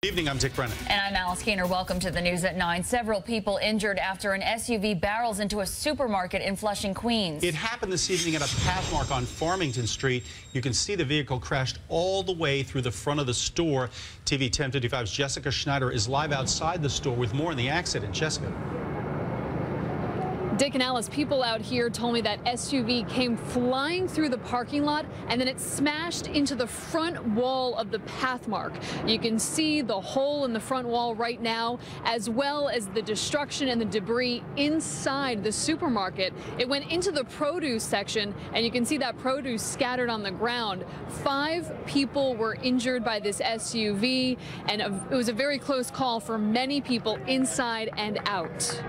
Evening, I'm Dick Brennan. And I'm Alice Keener. Welcome to the news at 9. Several people injured after an SUV barrels into a supermarket in Flushing, Queens. It happened this evening at a path mark on Farmington Street. You can see the vehicle crashed all the way through the front of the store. TV 1055's Jessica Schneider is live outside the store with more on the accident. Jessica. Dick and Alice, people out here told me that SUV came flying through the parking lot and then it smashed into the front wall of the pathmark. You can see the hole in the front wall right now, as well as the destruction and the debris inside the supermarket. It went into the produce section, and you can see that produce scattered on the ground. 5 people were injured by this SUV, and it was a very close call for many people inside and out.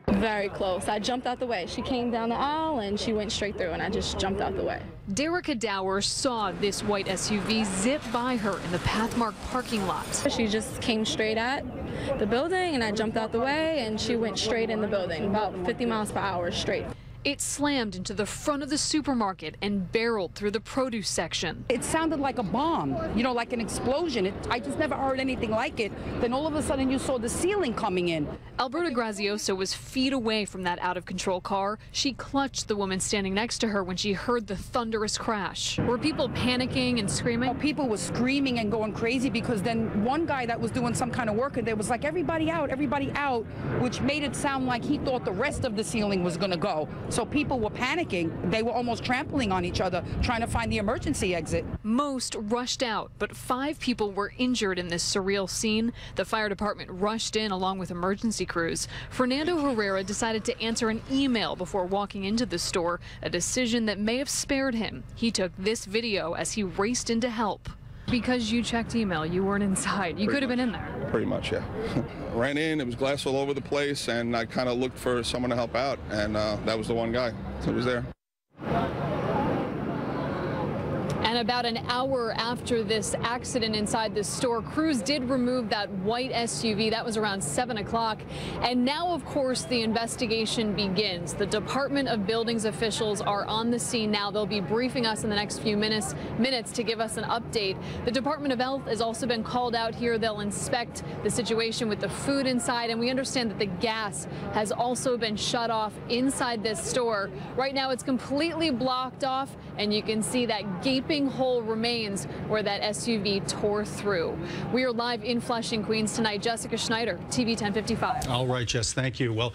Very close. I jumped out the way. She came down the aisle and she went straight through, and I just jumped out the way. Derica Dower saw this white SUV zip by her in the Pathmark parking lot. She just came straight at the building, and I jumped out the way, and she went straight in the building, about 50 miles per hour straight. It slammed into the front of the supermarket and barreled through the produce section. It sounded like a bomb, you know, like an explosion. I just never heard anything like it. Then all of a sudden you saw the ceiling coming in. Alberta Grazioso was feet away from that out-of-control car. She clutched the woman standing next to her when she heard the thunderous crash. Were people panicking and screaming? Oh, people were screaming and going crazy, because then one guy that was doing some kind of work, and there was like, everybody out, which made it sound like he thought the rest of the ceiling was going to go. So people were panicking. They were almost trampling on each other, trying to find the emergency exit. Most rushed out, but 5 people were injured in this surreal scene. The fire department rushed in along with emergency crews. Fernando Herrera decided to answer an email before walking into the store, a decision that may have spared him. He took this video as he raced in to help. Because you checked email, you weren't inside. You could have been in there. Pretty much, yeah. Ran in, it was glass all over the place, and I kind of looked for someone to help out, and that was the one guy that was there. And about an hour after this accident inside the store, crews did remove that white SUV. That was around 7 o'clock. And now, of course, the investigation begins. The Department of Buildings officials are on the scene now. They'll be briefing us in the next few minutes to give us an update. The Department of Health has also been called out here. They'll inspect the situation with the food inside. And we understand that the gas has also been shut off inside this store. Right now, it's completely blocked off, and you can see that gaping hole remains where that SUV tore through. We are live in Flushing, Queens tonight. Jessica Schneider, TV 1055. All right, Jess, thank you. Well.